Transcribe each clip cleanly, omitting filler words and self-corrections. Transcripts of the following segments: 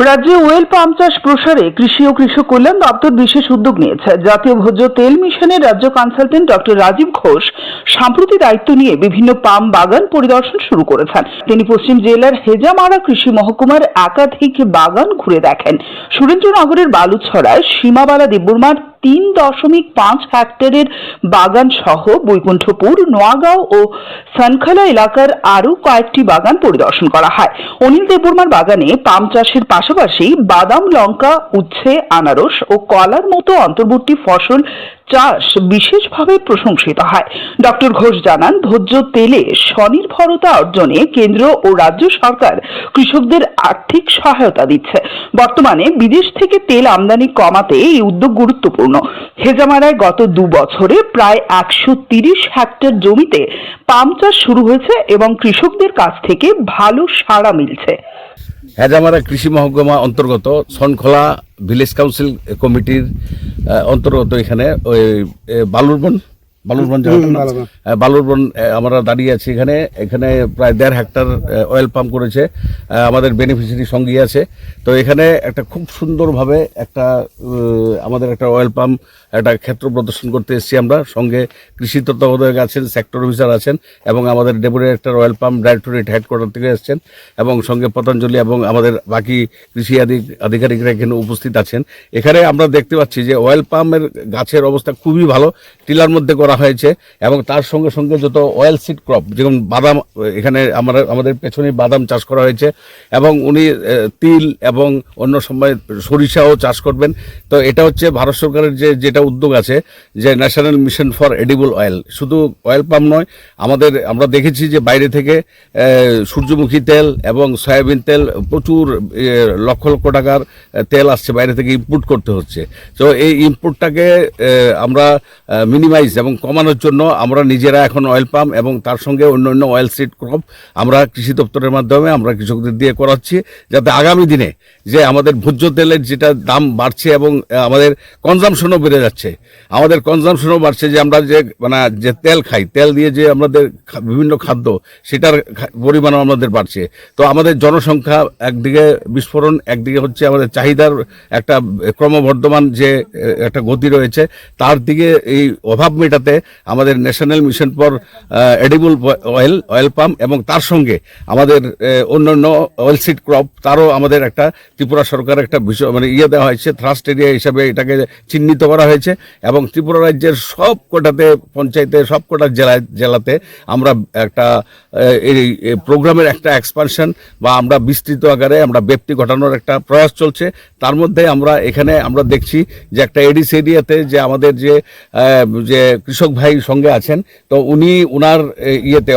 রাজ্যে ওয়েল পাম চাষ প্রসারে কৃষি ও কৃষক কল্যাণ দপ্তর বিশেষ উদ্যোগ নিয়েছে। জাতীয় ভোজ্য তেল মিশনের রাজ্য কনসালটেন্ট ডক্টর রাজীব ঘোষ সম্প্রতি দায়িত্ব নিয়ে বিভিন্ন পাম বাগান পরিদর্শন শুরু করেছেন। তিনি পশ্চিম জেলার হেজামারা কৃষি মহকুমার একাধিক বাগান ঘুরে দেখেন। সুরেন্দ্রনগরের বালুছড়ায় সীমাবালা দেববর্মার 3.5 হেক্টরের বাগান সহ বৈকুণ্ঠপুর, নোয়াগাঁও ও সানখালা এলাকার আরও কয়েকটি বাগান পরিদর্শন করা হয়। অনিল দেববর্মার বাগানে পাম চাষের পাশাপাশি বাদাম, লঙ্কা, উচ্ছে, আনারস ও কলার মতো অন্তর্বর্তী ফসল চাষ বিশেষভাবে প্রশংসিত হয়। ডক্টর ঘোষ জানান, ভোজ্য তেলে স্বনির্ভরতা অর্জনে কেন্দ্র ও রাজ্য সরকার কৃষকদের আর্থিক সহায়তা দিচ্ছে। বর্তমানে বিদেশ থেকে তেল আমদানি কমাতে এই উদ্যোগ গুরুত্বপূর্ণ। হেজামারায় গত 2 বছরে প্রায় 130 হেক্টর জমিতে পাম চাষ শুরু হয়েছে এবং কৃষকদের কাছ থেকে ভালো সাড়া মিলছে। হেজামারা কৃষি মহকুমা অন্তর্গত সনখোলা ভিলেজ কাউন্সিল কমিটির অন্তর্গত এখানে ওই বালুরবন আমরা দাঁড়িয়ে আছি। এখানে প্রায় 1.5 হেক্টর অয়েল পাম্প করেছে, আমাদের বেনিফিশিয়ারি সঙ্গী আছে। তো এখানে একটা খুব সুন্দরভাবে আমাদের একটা অয়েল পাম্প একটা ক্ষেত্র প্রদর্শন করতে এসেছি আমরা। সঙ্গে কৃষি তত্ত্বাবধায়ক আছেন, সেক্টর অফিসার আছেন এবং আমাদের deputy director oil pump directorate headquarter থেকে এসেছেন এবং সঙ্গে পতঞ্জলি এবং আমাদের বাকি কৃষি আধিকারিকরা এখানে উপস্থিত আছেন। এখানে আমরা দেখতে পাচ্ছি যে অয়েল পাম্পের গাছের অবস্থা খুবই ভালো, টিলার মধ্যে করা হয়েছে এবং তার সঙ্গে সঙ্গে যত অয়েল সিড ক্রপ, যেমন বাদাম, এখানে আমাদের পেছনে বাদাম চাষ করা হয়েছে এবং উনি তিল এবং অন্য সময় সরিষাও চাষ করবেন। তো এটা হচ্ছে ভারত সরকারের যেটা উদ্যোগ আছে, যে national mission for edible oil. শুধু অয়েল পাম্প নয়, আমরা দেখেছি যে বাইরে থেকে সূর্যমুখী তেল এবং সয়াবিন তেল প্রচুর লক্ষ লক্ষ টাকার তেল আসছে, বাইরে থেকে ইম্পোর্ট করতে হচ্ছে। তো এই ইম্পোর্টটাকে আমরা মিনিমাইজ এবং কমানোর জন্য আমরা নিজেরা এখন অয়েল পাম্প এবং তার সঙ্গে অন্য অয়েল সিড ক্রপ আমরা কৃষি দপ্তরের মাধ্যমে আমরা কৃষকদের দিয়ে করাচ্ছি, যাতে আগামী দিনে যে আমাদের ভোজ্য তেলের যেটা দাম বাড়ছে এবং আমাদের কনজামশনও বেড়ে যাচ্ছে, যে আমরা যে তেল খাই, তেল দিয়ে যে আমাদের বিভিন্ন খাদ্য, সেটার পরিমাণও আমাদের বাড়ছে। তো আমাদের জনসংখ্যা একদিকে বিস্ফোরণ, একদিকে হচ্ছে আমাদের চাহিদার একটা ক্রমবর্ধমান যে একটা গতি রয়েছে, তার দিকে এই অভাব মেটাতে আমাদের national mission for edible oil pump এবং তার সঙ্গে আমাদের অন্যান্য অয়েল সিড ক্রপ, তারও আমাদের একটা ত্রিপুরা সরকার একটা বিষয় দেওয়া হয়েছে, থ্রাস্ট এরিয়া হিসাবে এটাকে চিহ্নিত করা হয়েছে এবং ত্রিপুরা রাজ্যের সব কটাতে পঞ্চায়েতে, সব কটা জেলাতে আমরা একটা এই প্রোগ্রামের একটা এক্সপানশন বা আমরা বিস্তৃত আকারে আমরা ব্যাপ্তি ঘটানোর একটা প্রয়াস চলছে। তার মধ্যে এখানে আমরা দেখছি যে একটা এডিস এরিয়াতে যে আমাদের যে কৃষক ভাই সঙ্গে আছেন, তো উনার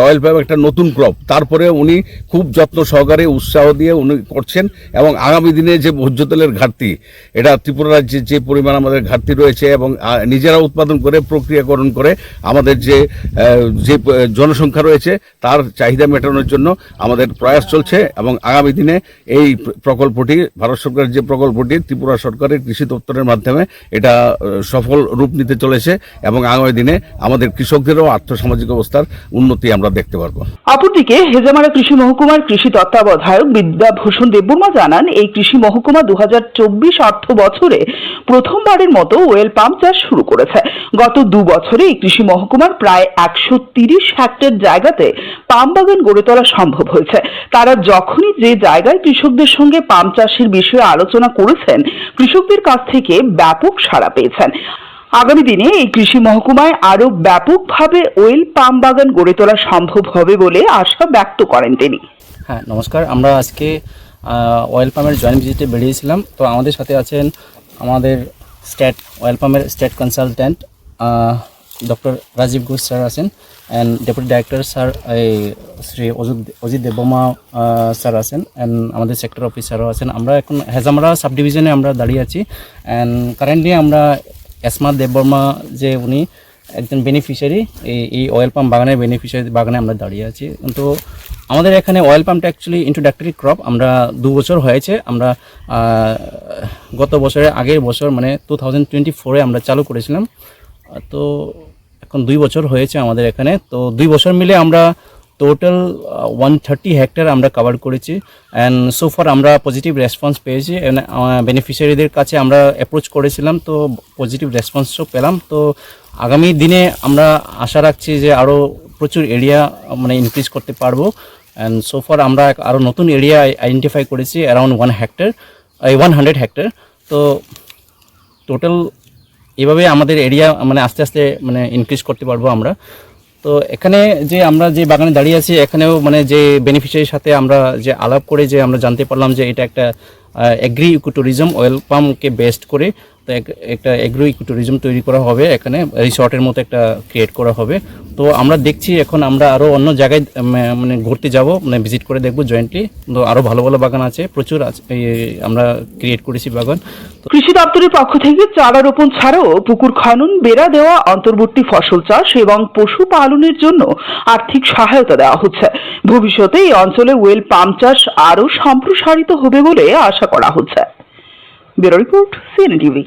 অয়েল পাম্প একটা নতুন ক্রপ, তারপরে উনি খুব যত্ন সহকারে উৎসাহ দিয়ে উনি করছেন এবং আগামী দিনে যে ভোজ্য তেলের ঘাটতি, এটা ত্রিপুরা রাজ্যে যে পরিমাণ আমাদের ঘাটতি রয়েছে এবং নিজেরা উৎপাদন করে প্রক্রিয়াকরণ করে আমাদের যে জনসংখ্যা রয়েছে তার চাহিদা মেটানোর জন্য আমাদের প্রয়াস চলছে এবং আগামী দিনে এই প্রকল্পটি, ভারত সরকারের যে প্রকল্পটি ত্রিপুরা সরকারের কৃষি দপ্তরের মাধ্যমে এটা সফল রূপ নিতে চলেছে এবং আগামী দিনে আমাদের কৃষকদেরও আর্থসামাজিক অবস্থার উন্নতি আমরা দেখতে পারবো। অপরদিকে হেজামারা কৃষি মহকুমার কৃষি তত্ত্বাবধায়ক বিদ্যাভূষণ দেববর্মা জানান, এই কৃষি মহকুমা 2024 অর্থ বছরে প্রথমবারের মতো ওয়েল পাম্প চাষ শুরু করেছে। গত 2 বছরে এই কৃষি মহকুমার প্রায় 130 হেক্টর জায়গাতে পাম বাগান গড়ে তোলা সম্ভব হয়েছে। তারা যখনই যে জায়গায় কৃষকদের সঙ্গে পাম চাষের বিষয়ে আলোচনা করেছেন, কৃষকদের কাছ থেকে ব্যাপক সাড়া পেয়েছেন। আগামী দিনে এই কৃষি মহকুমায় আরো ব্যাপকভাবে ওয়েল পাম বাগান গড়ে তোলা সম্ভব হবে বলে আশা ব্যক্ত করেন তিনি। হ্যাঁ, নমস্কার। আমরা আজকে অয়েল পাম্পের জয়েন্ট ভিজিটে বেরিয়েছিলাম। তো আমাদের সাথে আছেন আমাদের অয়েল পাম্পের state consultant doctor Rajib Ghosh sir আছেন, and deputy director sir Shri Ajit Debbarma sir আছেন, অ্যান্ড আমাদের সেক্টর অফিসারও আছেন। আমরা এখন হেজামারা সাব ডিভিশনে আমরা দাঁড়িয়ে আছি, অ্যান্ড কারেন্টলি আমরা এসমা দেববর্মা যে উনি একজন বেনিফিশিয়ারি, এই অয়েল পাম্প বাগানের বেনিফিশিয়ারি বাগানে আমরা দাঁড়িয়ে আছি। কিন্তু আমাদের এখানে অয়েল পাম্পটা অ্যাকচুয়ালি ইন্ট্রোডাক্টরি ক্রপ। আমরা 2 বছর হয়েছে, আমরা গত বছরের আগের বছর 2024-এ আমরা চালু করেছিলাম। তো এখন 2 বছর হয়েছে আমাদের এখানে। তো 2 বছর মিলে আমরা টোটাল 130 হেক্টর আমরা কভার করেছি অ্যান্ড সো ফার আমরা পজিটিভ রেসপন্স পেয়েছি বেনিফিশিয়ারিদের কাছে আমরা অ্যাপ্রোচ করেছিলাম, তো পজিটিভ রেসপন্সও পেলাম। তো আগামী দিনে আমরা আশা রাখছি যে আরও প্রচুর এরিয়া মানে ইনক্রিজ করতে পারবো। অ্যান্ড সো ফার আমরা আরও নতুন এরিয়া আইডেন্টিফাই করেছি অ্যারাউন্ড 100 হেক্টর। তো টোটাল এভাবে আমাদের এরিয়া মানে আস্তে আস্তে মানে ইনক্রিজ করতে পারবো আমরা। তো এখানে যে আমরা যে বাগানে দাঁড়িয়ে আছি, এখানেও মানে যে বেনিফিশিয়ারির সাথে আমরা যে আলাপ করে যে আমরা জানতে পারলাম যে এটা একটা এগ্রি ইকোট্যুরিজম অয়েল পামকে বেস্ট করে তো একটা এগ্রো ইকোট্যুরিজম তৈরি করা হবে, এখানে রিসর্টের মতো একটা ক্রিয়েট করা হবে। তো আমরা দেখছি এখন আমরা আরও অন্য জায়গায় মানে ঘুরতে যাব, মানে ভিজিট করে দেখবো জয়েন্টলি। তো আরও ভালো ভালো বাগান আছে, প্রচুর আছে, আমরা ক্রিয়েট করেছি বাগান। কৃষি দপ্তরের পক্ষ থেকে চারা রোপণ ছাড়াও পুকুর খনন, বেড়া দেওয়া, অন্তর্বর্তী ফসল চাষ এবং পশুপালনের জন্য আর্থিক সহায়তা দেওয়া হচ্ছে। ভবিষ্যতে এই অঞ্চলে ওয়েল পাম চাষ আরও সম্প্রসারিত হবে বলে আশা করা হচ্ছে। Bureau report, CNN TV.